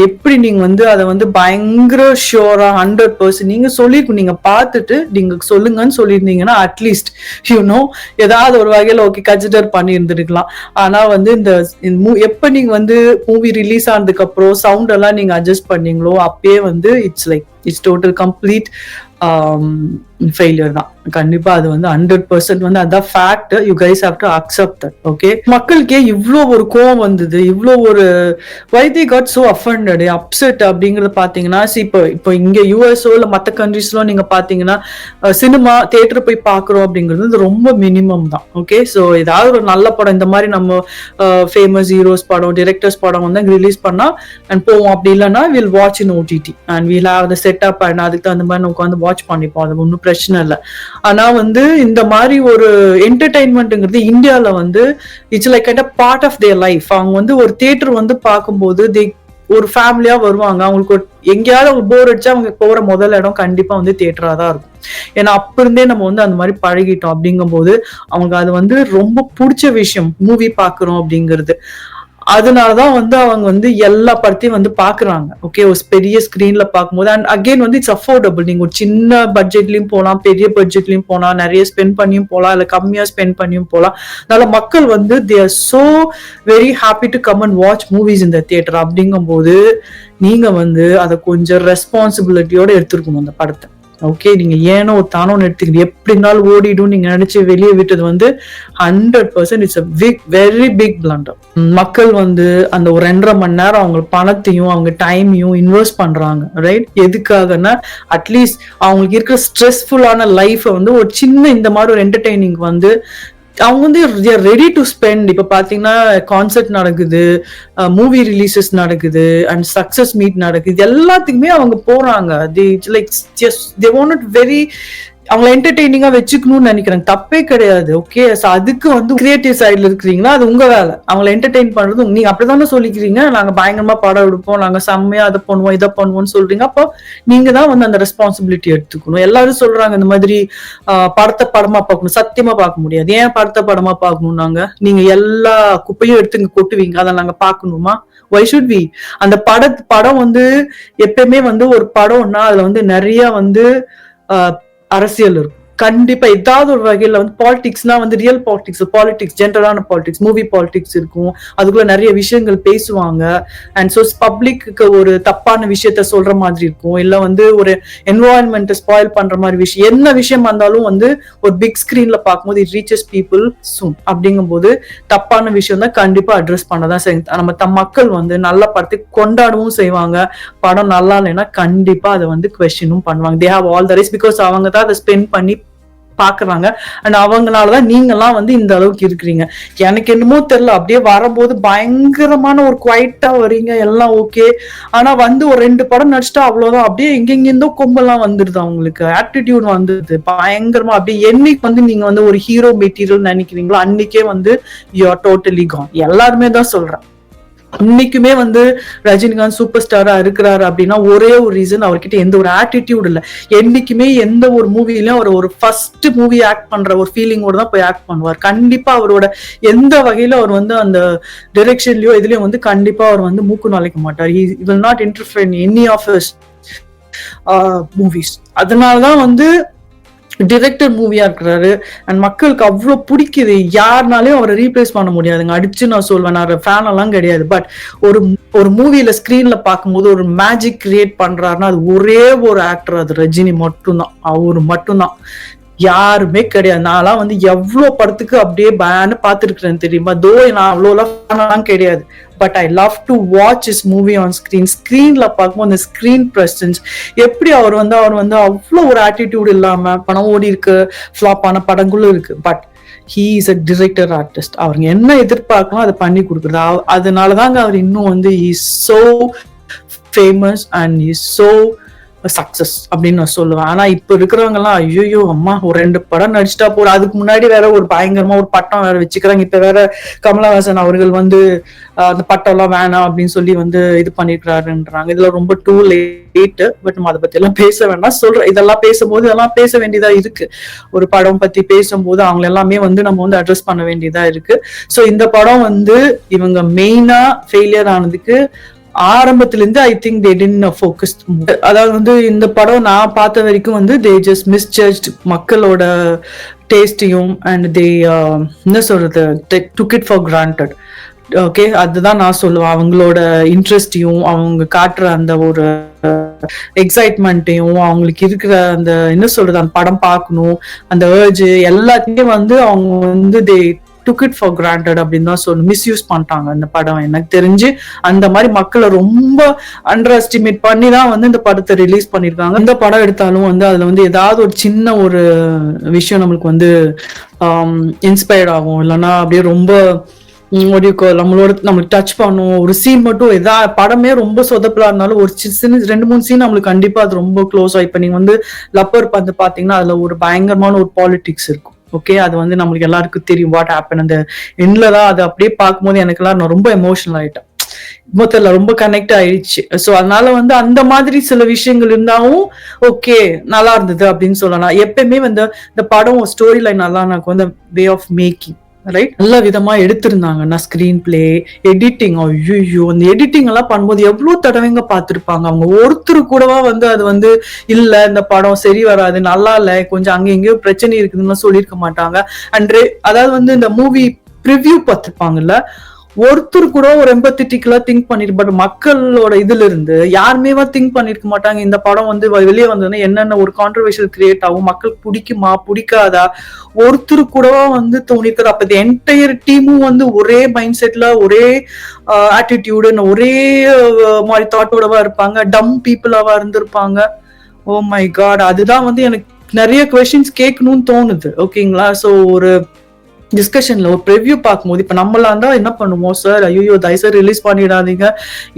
எப்படி நீங்க வந்து அதை வந்து பயங்கர ஷியோரா 100% நீங்க சொல்லிருக்கும். நீங்க பார்த்துட்டு நீங்க சொல்லுங்கன்னு சொல்லியிருந்தீங்கன்னா அட்லீஸ்ட் ஏதாவது ஒரு வகையில ஓகே கன்சிடர் பண்ணி இருந்திருக்கலாம். ஆனா வந்து இந்த எப்ப நீங்க வந்து மூவி ரிலீஸ் ஆனதுக்கு அப்புறம் சவுண்ட் எல்லாம் நீங்க அட்ஜஸ்ட் பண்ணீங்களோ அப்பயே வந்து இட்ஸ் டோட்டல் கம்ப்ளீட் ஃபெயிலியர் தான். கண்டிப்பா அது வந்து 100% வந்து அதான் fact. You guys have to accept that. Okay, மக்களுக்கே இவ்வளோ ஒரு கோவம் வந்தது, இவ்வளோ ஒரு why they got so offended, upset அப்படிங்கறது பாத்தீங்கன்னா இப்போ இங்க யூஎஸ்ஓ இல்ல மற்ற கண்ட்ரீஸ்ல நீங்க பாத்தீங்கன்னா சினிமா தியேட்டர் போய் பாக்குறோம் அப்படிங்கிறது ரொம்ப மினிமம் தான். ஓகே, ஸோ ஏதாவது ஒரு நல்ல படம் இந்த மாதிரி நம்ம ஃபேமஸ் ஹீரோஸ் படம் டிரெக்டர்ஸ் படம் வந்து ரிலீஸ் பண்ணா அண்ட் போவோம். அப்படி இல்லைன்னா will watch in OTT and will have the setup and அதுக்கு தகுந்த மாதிரி நம்ம உட்காந்து வாட்ச் பண்ணிப்போம். அது ஒன்றும் பிரச்சனை இல்லை. ஆனா வந்து இந்த மாதிரி ஒரு என்டர்டைன்மெண்ட்ங்கிறது இந்தியால வந்து it's like a part of their life. அவங்க வந்து ஒரு தியேட்டர் வந்து பார்க்கும்போது ஒரு ஃபேமிலியா வருவாங்க. அவங்களுக்கு எங்கேயாவது போர் அடிச்சா அவங்க போற முதல் இடம் கண்டிப்பா வந்து தியேட்டரா தான் இருக்கும். ஏன்னா அப்ப இருந்தே நம்ம வந்து அந்த மாதிரி பழகிட்டோம். அப்படிங்கும் போது அவங்க அது வந்து ரொம்ப பிடிச்ச விஷயம் மூவி பாக்குறோம் அப்படிங்கிறது. அதனாலதான் வந்து அவங்க வந்து எல்லா படத்தையும் வந்து பாக்குறாங்க. ஓகே, ஒரு பெரிய ஸ்கிரீன்ல பார்க்கும்போது அண்ட் அகெயின் வந்து இட்ஸ் அஃபோர்டபுள். நீங்க ஒரு சின்ன பட்ஜெட்லயும் போகலாம், பெரிய பட்ஜெட்லயும் போகலாம், நிறைய ஸ்பெண்ட் பண்ணியும் போகலாம், இல்ல கம்மியா ஸ்பெண்ட் பண்ணியும் போகலாம். அதனால மக்கள் வந்து they are so very happy to come and watch movies இந்த தியேட்டர். அப்படிங்கும் போது நீங்க வந்து அதை கொஞ்சம் ரெஸ்பான்சிபிலிட்டியோட எடுத்துருக்கணும் அந்த படத்தை. ஓகே, நீங்க ஏனோ தானோன்னு எடுத்துக்கிட்டு எப்படி இருந்தாலும் ஓடிடும் நீங்க நினைச்சு வெளியே விட்டது வந்து 100% இட்ஸ் வெரி பிக் பிளண்டர். மக்கள் வந்து அந்த ஒரு 2.5 மணி நேரம் அவங்க பணத்தையும் அவங்க டைமையும் இன்வெஸ்ட் பண்றாங்க. ரைட், எதுக்காகன்னா அட்லீஸ்ட் அவங்களுக்கு இருக்கிற ஸ்ட்ரெஸ்ஃபுல்லான லைஃபை வந்து ஒரு சின்ன இந்த மாதிரி ஒரு என்டர்டெய்னிங் வந்து அவங்க வந்து ரெடி டு ஸ்பெண்ட். இப்ப பாத்தீங்கன்னா கான்சர்ட் நடக்குது, மூவி ரிலீசஸ் நடக்குது அண்ட் சக்சஸ் மீட் நடக்குது, எல்லாத்துக்குமே அவங்க போறாங்க. they want it very அவங்களை என்டர்டெய்னிங்கா வச்சுக்கணும்னு நினைக்கிறாங்க. தப்பே கிடையாது. ஓகே, அதுக்கு வந்து கிரியேட்டிவ் சைட்ல இருக்கிறீங்களா, அது உங்க வேலை. அவங்களை என்டர்டெயின் பண்றது நீங்க அப்படித்தானே சொல்லிக்கிறீங்க. நாங்க பயங்கரமா படம் எடுப்போம், நாங்க செம்மையா அதை பண்ணுவோம் இதை பண்ணுவோம்னு சொல்றீங்க. அப்போ நீங்க தான் வந்து அந்த ரெஸ்பான்சிபிலிட்டி எடுத்துக்கணும். எல்லாரும் சொல்றாங்க இந்த மாதிரி படத்தை படமா பார்க்கணும். சத்தியமா பார்க்க முடியாது. ஏன் படத்தை படமா பார்க்கணும்? நீங்க எல்லா குப்பையும் எடுத்து இங்க கொட்டுவீங்க, அதை நாங்க பார்க்கணுமா? why should we? அந்த படம் வந்து எப்பயுமே வந்து ஒரு படம்னா அதுல வந்து நிறைய வந்து அரசியல் இருக்கும். கண்டிப்பா ஏதாவது ஒரு வகையில வந்து பாலிடிக்ஸ்னா வந்து ரியல் பாலிடிக்ஸ் ஜென்ரலான பாலிடிக்ஸ் மூவி பாலிடிக்ஸ் இருக்கும். அதுக்குள்ள நிறைய விஷயங்கள் பேசுவாங்க. அண்ட் ஸோ பப்ளிக்கு ஒரு தப்பான விஷயத்த சொல்ற மாதிரி இருக்கும், இல்ல வந்து ஒரு என்வாயன்மெண்ட் ஸ்பாயில் பண்ற மாதிரி விஷயம். என்ன விஷயம் இருந்தாலும் வந்து ஒரு பிக் ஸ்கிரீன்ல பார்க்கும்போது இட் ரீச்சஸ் பீப்புள் சூன். அப்படிங்கும் போது தப்பான விஷயம் தான் கண்டிப்பா அட்ரஸ் பண்ணதான் செய்யும். நம்ம மக்கள் வந்து நல்ல படத்தை கொண்டாடவும் செய்வாங்க. படம் நல்லா இல்லைன்னா கண்டிப்பா அதை வந்து குவெஸ்டினும் பண்ணுவாங்க. They have all the rights because அவங்க தான் அதை ஸ்பெண்ட் பண்ணி பாக்குறாங்க. அண்ட் அவங்களாலதான் நீங்க எல்லாம் வந்து இந்த அளவுக்கு இருக்கிறீங்க. எனக்கு என்னமோ தெரியல, அப்படியே வரும்போது பயங்கரமான ஒரு குவைட்டா வரீங்க, எல்லாம் ஓகே. ஆனா வந்து ஒரு 2 படம் நடிச்சுட்டா அவ்வளவுதான், அப்படியே எங்கெங்கிருந்தோ கொம்பெல்லாம் வந்துருது, அவங்களுக்கு ஆட்டிடியூட் வந்துருது பயங்கரமா. அப்படியே என்னைக்கு வந்து நீங்க வந்து ஒரு ஹீரோ மெட்டீரியல் நினைக்கிறீங்களோ அன்னைக்கே வந்து யூ ஆர் டோட்டலி கான். எல்லாருமே தான் சொல்றேன். இன்னைக்குமே வந்து ரஜினிகாந்த் சூப்பர் ஸ்டாரா இருக்கிறாரு அப்படின்னா ஒரே ஒரு ரீசன், அவர்கிட்ட எந்த ஒரு ஆட்டிடியூட் இல்ல. என்னைக்குமே எந்த ஒரு மூவிலையும் அவர் ஒரு ஃபர்ஸ்ட் மூவி ஆக்ட் பண்ற ஒரு ஃபீலிங்கோட தான் போய் ஆக்ட் பண்ணுவார். கண்டிப்பா அவரோட எந்த வகையில அவர் வந்து அந்த டைரக்ஷன்லயோ இதுலயும் வந்து கண்டிப்பா அவர் வந்து மூக்கு நுழைக்க மாட்டார். he will not interfere in any of his movies. அதனாலதான் வந்து டிரெக்டர் மூவியா இருக்கிறாரு அண்ட் மக்களுக்கு அவ்வளவு பிடிக்குது. யாருனாலையும் அவரை ரீப்ளேஸ் பண்ண முடியாதுங்க. அடிச்சு நான் சொல்வேன், நான் ஃபேன் எல்லாம் கிடையாது. பட் ஒரு மூவில ஸ்கிரீன்ல பார்க்கும்போது ஒரு மேஜிக் கிரியேட் பண்றாருன்னா அது ஒரே ஒரு ஆக்டர், அது ரஜினி மட்டும்தான். அவரு மட்டும்தான், யாருமே கிடையாது. நான்லாம் வந்து எவ்வளவு படத்துக்கு அப்படியே பேன்னு பார்த்துருக்கிறேன் தெரியுமா. தோ நான் அவ்வளோலாம் கிடையாது. But I love to watch is movie on screen. ஸ்கிரீன்ல பார்க்கும்போது அந்த ஸ்கிரீன் பிரசன்ஸ் எப்படி அவர் வந்து அவ்வளோ ஒரு ஆட்டிடியூட் இல்லாம படம் ஓடி இருக்கு, ஃபிளாப் ஆன படங்களும் இருக்கு. But he is a director artist. அவங்க என்ன எதிர்பார்க்கலாம் அதை பண்ணி கொடுக்குறது. அதனாலதாங்க அவர் இன்னும் வந்து is so famous and is so success அப்படின்னு நான் சொல்லுவேன். ஆனா இப்ப இருக்கிறவங்க எல்லாம் ஐயோ அம்மா ஒரு 2 படம் நடிச்சுட்டா போற, அதுக்கு முன்னாடி வேற ஒரு பயங்கரமா ஒரு பட்டம் வேற வச்சுக்கிறாங்க. இப்ப வேற கமலஹாசன் அவர்கள் வந்து அந்த பட்டம் எல்லாம் வேணாம் அப்படின்னு சொல்லி வந்து இது பண்ணிருக்கிறாருன்றாங்க. இதுல ரொம்ப டூ லேட். பட் நம்ம அதை பத்தி எல்லாம் பேச வேண்டாம். சொல்றேன், இதெல்லாம் பேசும்போது இதெல்லாம் பேச வேண்டியதா இருக்கு. ஒரு படம் பத்தி பேசும்போது அவங்க எல்லாமே வந்து நம்ம வந்து அட்ரஸ் பண்ண வேண்டியதா இருக்கு. சோ இந்த படம் வந்து இவங்க மெயினா ஃபெயிலியர் ஆனதுக்கு ஆரம்பத்துல இருந்து I think they didn't focus. அதாவது வந்து இந்த படம் நான் பார்த்த வரைக்கும் வந்து தே ஜஸ்ட் மிஸ்ஜட்ஜ்ட் மக்களோட டேஸ்டையும் அண்ட் தே என்ன சொல்றது, took it for granted. Okay, அதுதான் நான் சொல்லுவேன். அவங்களோட இன்ட்ரெஸ்டையும் அவங்க காட்டுற அந்த ஒரு எக்ஸைட்மெண்ட்டையும் அவங்களுக்கு இருக்கிற அந்த என்ன சொல்றது அந்த படம் பார்க்கணும் அந்த ஏர்ஜ் எல்லாத்தையும் வந்து அவங்க வந்து தே டுக் இட் ஃபார் கிராண்டட் அப்படின்னு தான் சொல்லணும். மிஸ்யூஸ் பண்ணிட்டாங்க அந்த படம். எனக்கு தெரிஞ்சு அந்த மாதிரி மக்களை ரொம்ப அண்டர் எஸ்டிமேட் பண்ணி தான் வந்து இந்த படத்தை ரிலீஸ் பண்ணிருக்காங்க. இந்த படம் எடுத்தாலும் வந்து அதுல வந்து ஏதாவது ஒரு சின்ன ஒரு விஷயம் நம்மளுக்கு வந்து இன்ஸ்பயர்ட் ஆகும், இல்லைன்னா அப்படியே ரொம்ப நம்மளுக்கு டச் பண்ணும். ஒரு சீன் மட்டும் படமே ரொம்ப சொதப்பலா இருந்தாலும் ஒரு 2-3 சீன் நம்மளுக்கு கண்டிப்பா அது ரொம்ப க்ளோஸ் ஆகும். இப்ப நீங்க வந்து லப்பர் வந்து பாத்தீங்கன்னா அதுல ஒரு பயங்கரமான ஒரு பாலிடிக்ஸ் இருக்கும். ஓகே, அது வந்து நம்மளுக்கு எல்லாருக்கும் தெரியும் வாட் ஹேப்பன். அந்த எண்ட்லதான் அது அப்படியே பார்க்கும்போது எனக்கு எல்லாம் நான் ரொம்ப எமோஷனல் ஆயிட்டேன். மொத்தத்துல ரொம்ப கனெக்ட் ஆயிடுச்சு. சோ அதனால வந்து அந்த மாதிரி சில விஷயங்கள் இருந்தாலும் ஓகே நல்லா இருந்தது அப்படின்னு சொல்லலாம். எப்பயுமே வந்து இந்த படம் ஸ்டோரி லைன் நல்லா எனக்கு வந்து வே ஆஃப் மேக்கிங் ரைட் நல்ல விதமா எடுத்திருந்தாங்கன்னா ஸ்கிரீன் பிளே எடிட்டிங், ஐயோ அந்த எடிட்டிங் எல்லாம் பண்ணும்போது எவ்வளவு தடவைங்க பார்த்திருப்பாங்க அவங்க. ஒருத்தர் கூடவா வந்து அது வந்து இல்ல இந்த படம் சரி வராது நல்லா இல்ல கொஞ்சம் அங்க எங்கேயோ பிரச்சனை இருக்குதுன்னு சொல்லியிருக்க மாட்டாங்க. அண்ட் அதாவது வந்து இந்த மூவி ப்ரிவ்யூ பார்த்திருப்பாங்கல்ல, ஒருத்தர் கூட ஒரு எம்பத்திட்டிக்கலா திங்க் பண்ணிட்டு, பட் மக்களோட இதுல இருந்து யாருமே திங்க் பண்ணிருக்க மாட்டாங்க. இந்த படம் வந்து வெளியே வந்ததுன்னா என்னென்ன ஒரு கான்ட்ரவர்ஷியல் கிரியேட் ஆகும், மக்களுக்கு பிடிக்குமா பிடிக்காதா ஒருத்தர் கூடவா வந்து தோணிருக்காது. அப்ப என்டையர் டீமும் வந்து ஒரே மைண்ட் செட்ல ஒரே ஆட்டிடியூடு ஒரே மாதிரி தாட்டோடவா இருப்பாங்க, டம் பீப்புளாவா இருந்திருப்பாங்க. ஓ மை காட், அதுதான் வந்து எனக்கு நிறைய கொஸ்டின்ஸ் கேட்கணும்னு தோணுது. ஓகேங்களா, சோ ஒரு டிஸ்கஷன்ல ஒரு ப்ரிவ்யூ பார்க்கும்போது இப்ப நம்மளாம் தான் என்ன பண்ணுவோம், சார் ஐயோ தயவுசெய்து ரிலீஸ் பண்ணிடாதீங்க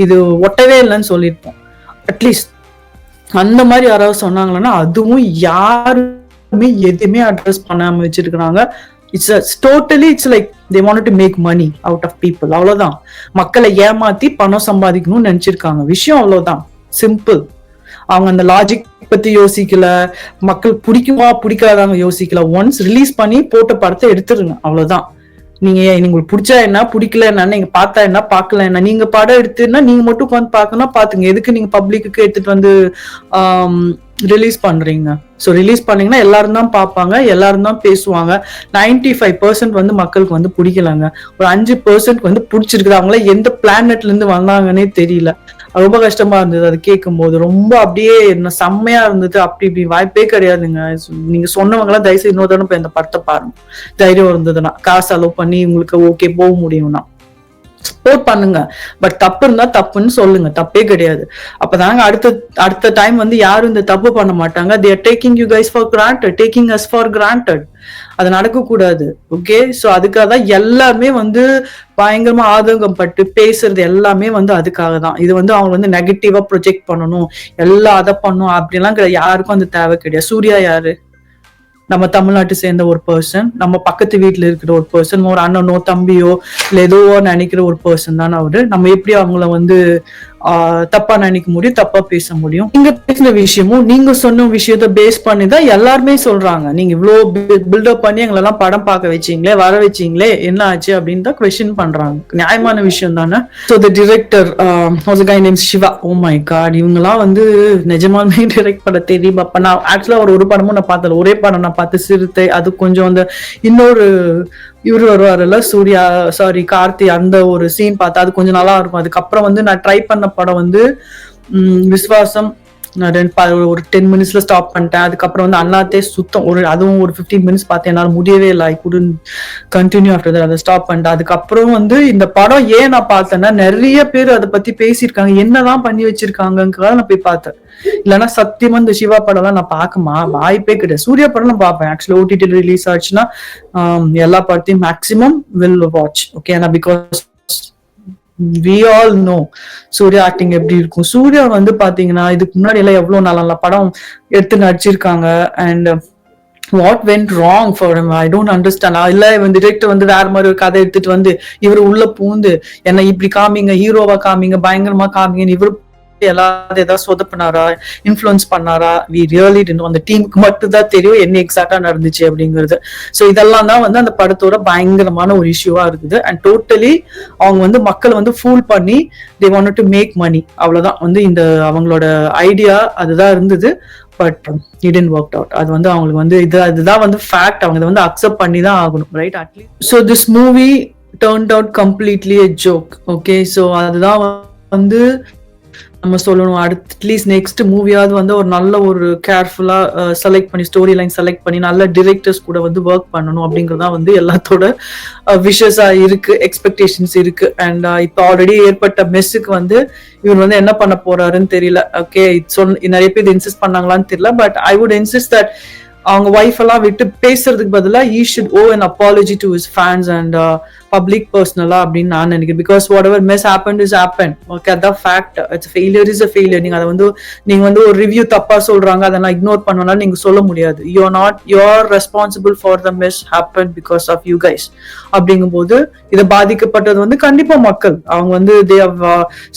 இது ஒட்டவே இல்லைன்னு சொல்லியிருப்போம். அட்லீஸ்ட் அந்த மாதிரி யாராவது சொன்னாங்கன்னா அதுவும் யாருமே எதுவுமே அட்ரஸ் பண்ணாம வச்சிருக்கிறாங்க. It's totally it's like they want to make money out of people. அவ்வளவுதான், மக்களை ஏமாத்தி பணம் சம்பாதிக்கணும்னு நினைச்சிருக்காங்க. விஷயம் அவ்வளவுதான், சிம்பிள். அவங்க அந்த லாஜிக் பத்தி யோசிக்கல, மக்கள் பிடிக்குமா பிடிக்காதாங்க யோசிக்கல. ஒன்ஸ் ரிலீஸ் பண்ணி போட்ட படத்தை எடுத்துருங்க, அவ்வளவுதான். நீங்க உங்களுக்கு பிடிச்சா என்ன பிடிக்கல என்ன, நீங்க பார்த்தா என்ன பார்க்கல என்ன, நீங்க படம் எடுத்துன்னா நீங்க மட்டும் உட்காந்து பார்க்கணும் பாத்துங்க. எதுக்கு நீங்க பப்ளிக்கு எடுத்துட்டு வந்து ரிலீஸ் பண்றீங்க? ஸோ ரிலீஸ் பண்ணீங்கன்னா எல்லாரும் தான் பார்ப்பாங்க, எல்லாரும் தான் பேசுவாங்க. 95% வந்து மக்களுக்கு வந்து பிடிக்கலங்க, ஒரு 5% வந்து பிடிச்சிருக்குது. அவங்கள எந்த பிளானட்ல இருந்து வந்தாங்கன்னே தெரியல. ரொம்ப கஷ்டமா இருந்தது அது கேட்கும் போது. ரொம்ப அப்படியே என்ன செம்மையா இருந்தது. அப்படி இப்படி வாய்ப்பே கிடையாதுங்க. நீங்க சொன்னவங்க எல்லாம் தயவுசெய்து இன்னொரு தடவை இந்த படத்தை பாருங்க, தைரியம் இருந்ததுன்னா, காசு செலவு பண்ணி உங்களுக்கு ஓகே போக முடியும்னா சப்போர்ட் பண்ணுங்க. பட் தப்பு இருந்தா தப்புன்னு சொல்லுங்க, தப்பே கிடையாது. அப்பதாங்க அடுத்த டைம் வந்து யாரும் இந்த தப்பு பண்ண மாட்டாங்க. they are taking you guys for granted, taking us for granted. அது நடக்க கூடாது. ஓகே, சோ அதுக்காக தான் எல்லாருமே வந்து பயங்கரமா ஆதங்கம் பட்டு பேசுறது எல்லாமே வந்து அதுக்காக தான். இது வந்து அவங்க வந்து நெகட்டிவா ப்ரொஜெக்ட் பண்ணணும், எல்லாம் அதை பண்ணும் அப்படிலாம் கிடையாது. யாருக்கும் அந்த தேவை கிடையாது. சூர்யா யாரு? நம்ம தமிழ்நாட்டை சேர்ந்த ஒரு பர்சன், நம்ம பக்கத்து வீட்டுல இருக்கிற ஒரு பர்சன், ஒரு அண்ணனோ தம்பியோ இல்ல ஏதோ நினைக்கிற ஒரு பர்சன் தானே அவரு. நம்ம எப்படி அவங்கள வந்து தப்பா நினைக்க முடியும், தப்பா பேச முடியும்? நீங்க பேசின விஷயமும் நீங்க சொன்ன விஷயத்த பேஸ் பண்ணி தான் எல்லாருமே சொல்றாங்க. நீங்க இவ்வளவு பில்டப் பண்ணி எங்களெல்லாம் படம் பார்க்க வச்சீங்களே, வர வச்சீங்களே, என்ன ஆச்சு அப்படின்னு தான் கொஸ்டின் பண்றாங்க. நியாயமான விஷயம் தானே. So the director Siva, oh my god, இவங்கெல்லாம் வந்து நிஜமாலுமே டிரெக்ட் பண்ண தெரியும். அப்ப நான் ஆக்சுவலா ஒரு படமும் நான் பார்த்தல, ஒரே படம் நான் பார்த்து சிறுத்தை. அது கொஞ்சம் அந்த இன்னொரு இவரு வருவாருல்ல சூர்யா கார்த்தி, அந்த ஒரு சீன் பார்த்தா அது கொஞ்சம் நல்லா இருக்கும். அதுக்கப்புறம் வந்து நான் ட்ரை பண்ண படம் வந்து விஸ்வாசம், நான் ஒரு 10 மினிட்ஸ்ல ஸ்டாப் பண்ணிட்டேன். அதுக்கப்புறம் வந்து அண்ணாத்தே சுத்தம் அதுவும் ஒரு 15 மினிட்ஸ் பார்த்தேன். என்னால முடியவே இல்லை. ஐ குடன் கண்டினியூ ஆஃப்டர் தட். அதை ஸ்டாப் பண்ணிட்டேன். அதுக்கப்புறம் வந்து இந்த படம் ஏன் நான் பார்த்தேன்னா, நிறைய பேர் அதை பத்தி பேசியிருக்காங்க, என்னதான் பண்ணி வச்சிருக்காங்கன்றத நான் போய் பார்த்தேன். இல்லைன்னா சத்தியமா இந்த சிவா படம் எல்லாம் நான் பார்க்கமா வாய்ப்பே கிடையாது. சூர்யா படம் நான் பார்ப்பேன். ஆக்சுவலி ஓடிடி ரிலீஸ் ஆச்சுன்னா எல்லா படத்தையும் மேக்சிமம் வில் வாட்ச். ஓகே, ஏன்னா because we all know Suriya acting எப்படி இருக்கும். சூர்யா வந்து பாத்தீங்கன்னா இதுக்கு முன்னாடி எல்லாம் எவ்வளவு நல்ல படம் எடுத்து நடிச்சிருக்காங்க. And what went wrong for him I don't understand. இல்ல இவன் டிரெக்டர் வந்து வேற மாதிரி ஒரு கதை எடுத்துட்டு வந்து இவர் உள்ள பூந்து என்ன இப்படி காமிங்க, ஹீரோவா காமிங்க, பயங்கரமா காமிங்கன்னு இவர் எல்லாரும் ஏதாவது சொதப்பினாரா, இன்ஃபுளுன்ஸ் பண்ணாரா, வி ரியலி டிடன்ட். அந்த டீமுக்கு மட்டும் தான் தெரியும் என்ன எக்ஸாக்டா நடந்துச்சு அப்படிங்கிறது. சோ இதெல்லாம் தான் வந்து அந்த படத்தோட பயங்கரமான ஒரு இஷ்யூவா இருக்குது. அண்ட் டோட்டலி அவங்க வந்து மக்களை வந்து ஃபூல் பண்ணி they wanted to make money, அவ்வளவுதான் வந்து இந்த அவங்களோட ஐடியா அதுதான் இருந்தது. But it didn't work out. அது வந்து அவங்களுக்கு வந்து அதுதான் வந்து ஃபேக்ட். அவங்க வந்து அக்செப்ட் பண்ணி தான் ஆகணும், right? At least so this movie turned out completely a joke. Okay, so அதுதான் வந்து நம்ம சொல்லணும். அட்லீஸ்ட் நெக்ஸ்ட் மூவியாவது வந்து ஒரு நல்ல ஒரு கேர்ஃபுல்லா செலக்ட் பண்ணி ஸ்டோரி லைன் செலக்ட் பண்ணி நல்ல டிரெக்டர்ஸ் கூட வந்து ஒர்க் பண்ணணும் அப்படிங்கறதா வந்து எல்லாத்தோட விஷஸா இருக்கு, எக்ஸ்பெக்டேஷன்ஸ் இருக்கு. அண்ட் இப்போ ஆல்ரெடி ஏற்பட்ட மெஸ்ஸுக்கு வந்து இவர் வந்து என்ன பண்ண போறாருன்னு தெரியல. ஓகே, நிறைய பேர் இன்சிஸ்ட் பண்ணாங்களான்னு தெரியல. But I would insist that அவங்க ஒய்ஃப் எல்லாம் விட்டு பேசுறதுக்கு பதிலா he should owe an apology to his fans and public personally அப்படின்னு நான் நினைக்கிறேன். Because whatever miss happen is happen. Okay, அதான் fact. It's failure is a failure. நீங்க அதை வந்து நீங்க வந்து ஒரு ரிவ்யூ தப்பா சொல்றாங்க அதை நான் இக்னோர் பண்ணனால நீங்க சொல்ல முடியாது. You're responsible for the miss happen because of you guys. அப்படிங்கும்போது இதை பாதிக்கப்பட்டது வந்து கண்டிப்பா மக்கள். அவங்க வந்து they have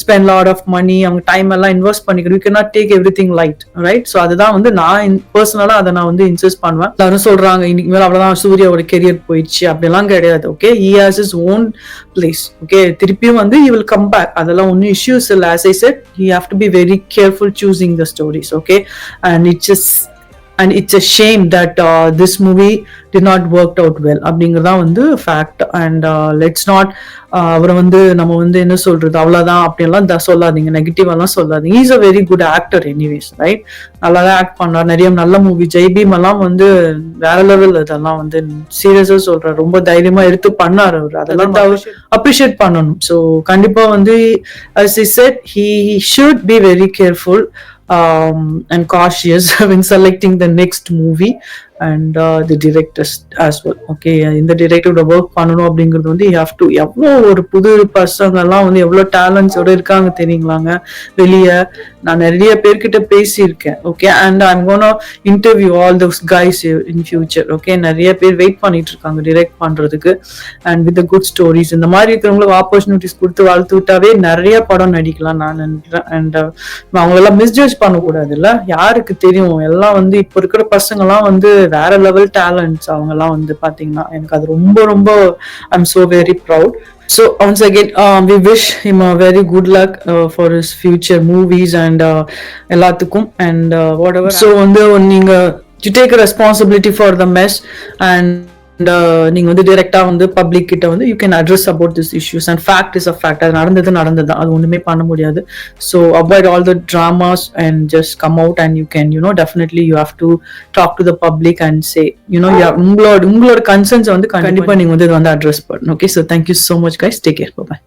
spend lot of money, அவங்க டைம் எல்லாம் இன்வெஸ்ட் பண்ணிக்கணும். You can not take everything light, right? So அதுதான் வந்து நான் பர்சனலா அதை நான் வந்து இன்சிஸ்ட் பண்ணுவேன். எல்லாரும் சொல்றாங்க இன்னைக்கு மேல அவ்வளவுதான் சூர்யாவோட கெரியர் போயிடுச்சு, அப்படியெல்லாம் கிடையாது. Okay, he has his own place. Okay, திருப்பியும் வந்து he will come back. அதெல்லாம் ஒன்னும் இஷ்யூஸ் இல்லை. as I said, you have to be very careful choosing the stories. Okay, and it's a shame that this movie did not worked out well அப்படிங்கறதா வந்து fact. And let's not அவரை வந்து நம்ம வந்து என்ன சொல்றது அவ்வளவுதான் அப்படியெல்லாம் சொல்லாதீங்க, நெகட்டிவ் எல்லாம் சொல்லாதீங்க. Is a very good actor anyways, right? நல்லாதான் ஆக்ட் பண்றாரு. நிறைய நல்ல மூவி ஜெய்பீம் எல்லாம் வந்து வேற லெவல். இதெல்லாம் வந்து சீரியஸா சொல்றாரு, ரொம்ப தைரியமா எடுத்து பண்ணாரு அவர். அதெல்லாம் அப்ரிஷியேட் பண்ணணும். ஸோ கண்டிப்பா வந்து as I said, he should be very careful and cautious when selecting the next movie and the directors as well. Okay, இந்த டிரெக்டரோட ஒர்க் பண்ணணும் அப்படிங்கிறது வந்து you have to எவ்வளோ ஒரு புது பசங்க எல்லாம் வந்து எவ்வளோ டேலண்ட்ஸோட இருக்காங்க தெரியுங்களாங்க வெளியே. நான் நிறைய பேர்கிட்ட பேசியிருக்கேன். Okay, and I'm gonna interview all those guys in future. Okay, நிறைய பேர் வெயிட் பண்ணிட்டு இருக்காங்க டிரெக்ட் பண்றதுக்கு அண்ட் வித் குட் ஸ்டோரிஸ். இந்த மாதிரி இருக்கிறவங்களுக்கு ஆப்பர்ச்சுனிட்டிஸ் கொடுத்து வளர்த்து விட்டாவே நிறைய படம் நடிக்கலாம் நான் நினைக்கிறேன். அண்ட் அவங்களெல்லாம் மிஸ்ஜட்ஜ் பண்ணக்கூடாது இல்ல, யாருக்கு தெரியும். எல்லாம் வந்து இப்போ இருக்கிற பசங்க எல்லாம் வந்து வேற லெவல் டேலண்ட்ஸ். அவங்க எல்லாம் வந்து பாத்தீங்கன்னா எனக்கு அது ரொம்ப ரொம்ப I am so very proud. So once again we wish him a very good luck for his future movies and எல்லாத்துக்கும் and whatever. So வந்து நீங்க you take a responsibility for the mess and நீங்க வந்து டைரக்டா வந்து public கிட்ட வந்து you can address about this issues and fact is a fact. அது நடந்தது அது ஒண்ணுமே பண்ண முடியாது. So avoid all the dramas and just come out and you can definitely you have to talk to the public and say உங்களோட concerns வந்து கண்டிப்பா நீங்க வந்து இது வந்து அட்ரஸ் பண்ணணும். Okay, so thank you so much guys, take care, by.